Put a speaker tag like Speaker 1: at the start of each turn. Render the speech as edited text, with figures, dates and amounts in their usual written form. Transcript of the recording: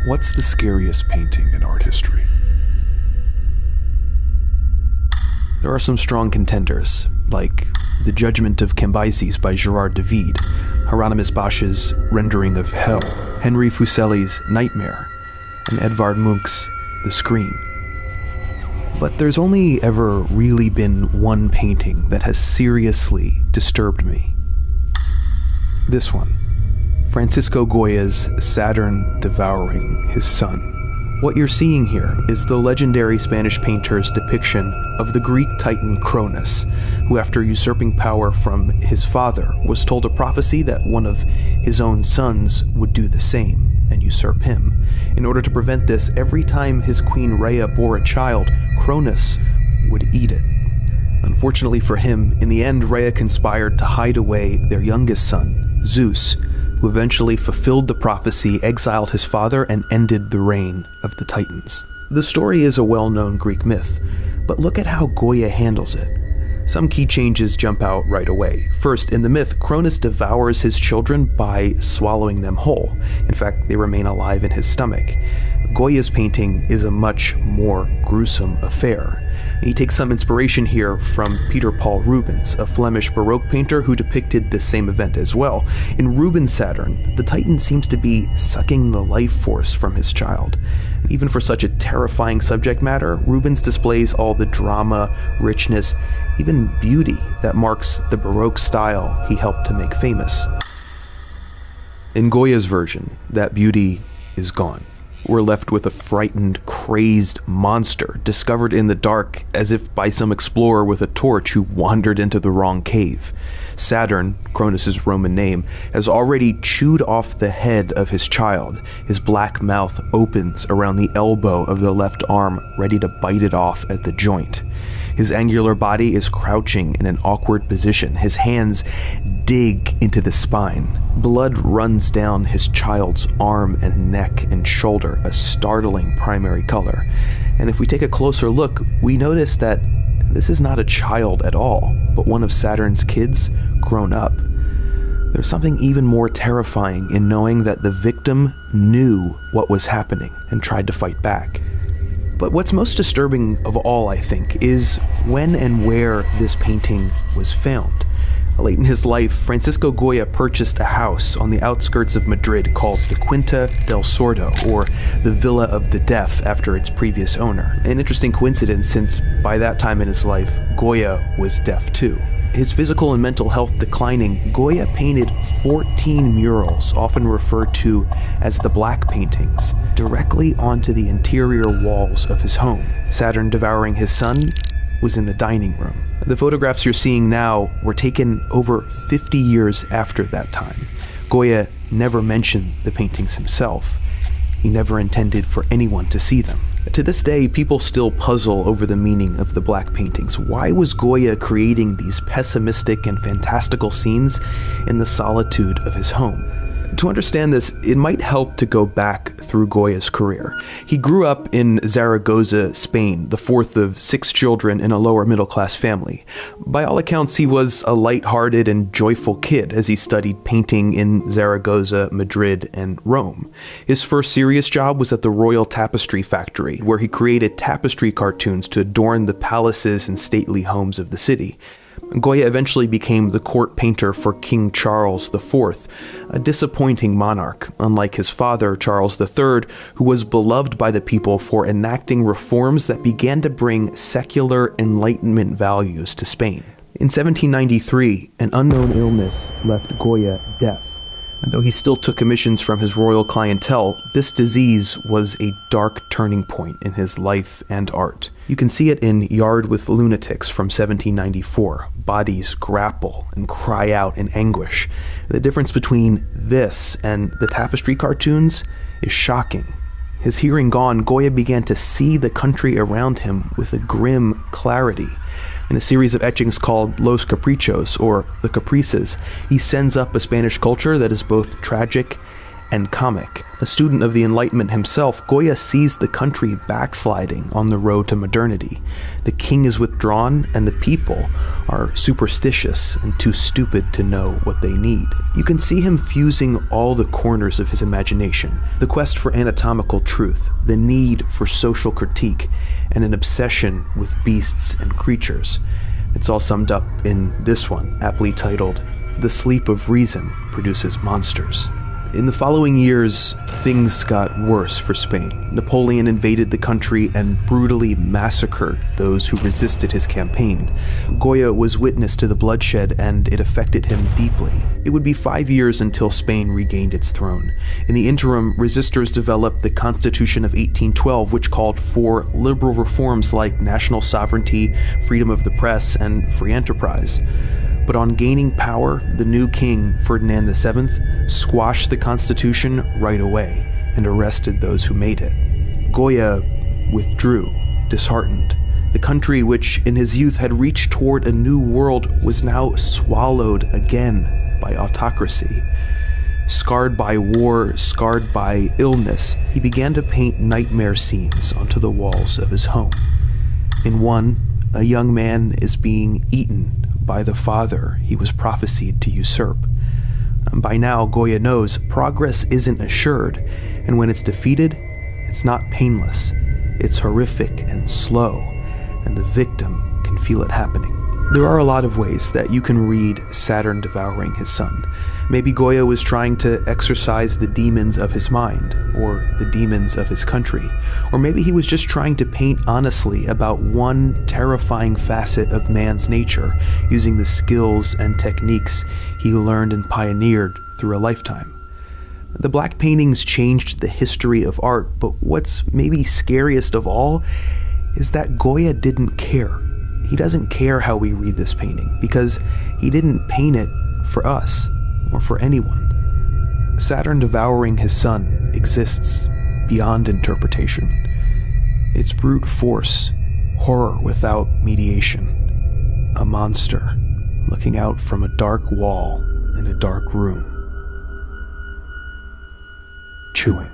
Speaker 1: What's the scariest painting in art history? There are some strong contenders, like The Judgment of Cambyses by Gerard David, Hieronymus Bosch's rendering of Hell, Henry Fuseli's Nightmare, and Edvard Munch's The Scream. But there's only ever really been one painting that has seriously disturbed me. This one. Francisco Goya's Saturn Devouring His Son. What you're seeing here is the legendary Spanish painter's depiction of the Greek titan Cronus, who after usurping power from his father was told a prophecy that one of his own sons would do the same and usurp him. In order to prevent this, every time his queen Rhea bore a child, Cronus would eat it. Unfortunately for him, in the end Rhea conspired to hide away their youngest son, Zeus, who eventually fulfilled the prophecy, exiled his father, and ended the reign of the Titans. The story is a well-known Greek myth, but look at how Goya handles it. Some key changes jump out right away. First, in the myth, Cronus devours his children by swallowing them whole. In fact, they remain alive in his stomach. Goya's painting is a much more gruesome affair. He takes some inspiration here from Peter Paul Rubens, a Flemish Baroque painter who depicted this same event as well. In Rubens' Saturn, the Titan seems to be sucking the life force from his child. Even for such a terrifying subject matter, Rubens displays all the drama, richness, even beauty that marks the Baroque style he helped to make famous. In Goya's version, that beauty is gone. We're left with a frightened, crazed monster discovered in the dark as if by some explorer with a torch who wandered into the wrong cave. Saturn, Cronus' Roman name, has already chewed off the head of his child. His black mouth opens around the elbow of the left arm, ready to bite it off at the joint. His angular body is crouching in an awkward position. His hands dig into the spine. Blood runs down his child's arm and neck and shoulder, a startling primary color. And if we take a closer look, we notice that this is not a child at all, but one of Saturn's kids grown up. There's something even more terrifying in knowing that the victim knew what was happening and tried to fight back. But what's most disturbing of all, I think, is when and where this painting was found. Late in his life, Francisco Goya purchased a house on the outskirts of Madrid called the Quinta del Sordo, or the Villa of the Deaf, after its previous owner. An interesting coincidence, since by that time in his life, Goya was deaf too. His physical and mental health declining, Goya painted 14 murals, often referred to as the Black Paintings, directly onto the interior walls of his home. Saturn Devouring His Son was in the dining room. The photographs you're seeing now were taken over 50 years after that time. Goya never mentioned the paintings himself. He never intended for anyone to see them. To this day, people still puzzle over the meaning of the Black Paintings. Why was Goya creating these pessimistic and fantastical scenes in the solitude of his home? To understand this, it might help to go back through Goya's career. He grew up in Zaragoza, Spain, the fourth of 6 children in a lower middle-class family. By all accounts, he was a light-hearted and joyful kid as he studied painting in Zaragoza, Madrid, and Rome. His first serious job was at the Royal Tapestry Factory, where he created tapestry cartoons to adorn the palaces and stately homes of the city. Goya eventually became the court painter for King Charles IV, a disappointing monarch, unlike his father, Charles III, who was beloved by the people for enacting reforms that began to bring secular Enlightenment values to Spain. In 1793, an unknown illness left Goya deaf. And though he still took commissions from his royal clientele, this disease was a dark turning point in his life and art. You can see it in Yard with Lunatics from 1794. Bodies grapple and cry out in anguish. The difference between this and the tapestry cartoons is shocking. His hearing gone, Goya began to see the country around him with a grim clarity. In a series of etchings called Los Caprichos, or The Caprices, he sends up a Spanish culture that is both tragic and comic. A student of the Enlightenment himself, Goya sees the country backsliding on the road to modernity. The king is withdrawn, and the people are superstitious and too stupid to know what they need. You can see him fusing all the corners of his imagination: the quest for anatomical truth, the need for social critique, and an obsession with beasts and creatures. It's all summed up in this one, aptly titled, "The Sleep of Reason Produces Monsters." In the following years, things got worse for Spain. Napoleon invaded the country and brutally massacred those who resisted his campaign. Goya was witness to the bloodshed, and it affected him deeply. It would be 5 years until Spain regained its throne. In the interim, resistors developed the Constitution of 1812, which called for liberal reforms like national sovereignty, freedom of the press, and free enterprise. But on gaining power, the new king, Ferdinand VII, squashed the constitution right away and arrested those who made it. Goya withdrew, disheartened. The country which in his youth had reached toward a new world was now swallowed again by autocracy. Scarred by war, scarred by illness, he began to paint nightmare scenes onto the walls of his home. In one, a young man is being eaten by the father he was prophesied to usurp. By now, Goya knows progress isn't assured, and when it's defeated, it's not painless. It's horrific and slow, and the victim can feel it happening. There are a lot of ways that you can read Saturn Devouring His Son. Maybe Goya was trying to exorcise the demons of his mind, or the demons of his country. Or maybe he was just trying to paint honestly about one terrifying facet of man's nature, using the skills and techniques he learned and pioneered through a lifetime. The black paintings changed the history of art, but what's maybe scariest of all is that Goya didn't care. He doesn't care how we read this painting, because he didn't paint it for us, or for anyone. Saturn Devouring His Son exists beyond interpretation. It's brute force, horror without mediation. A monster looking out from a dark wall in a dark room, chewing.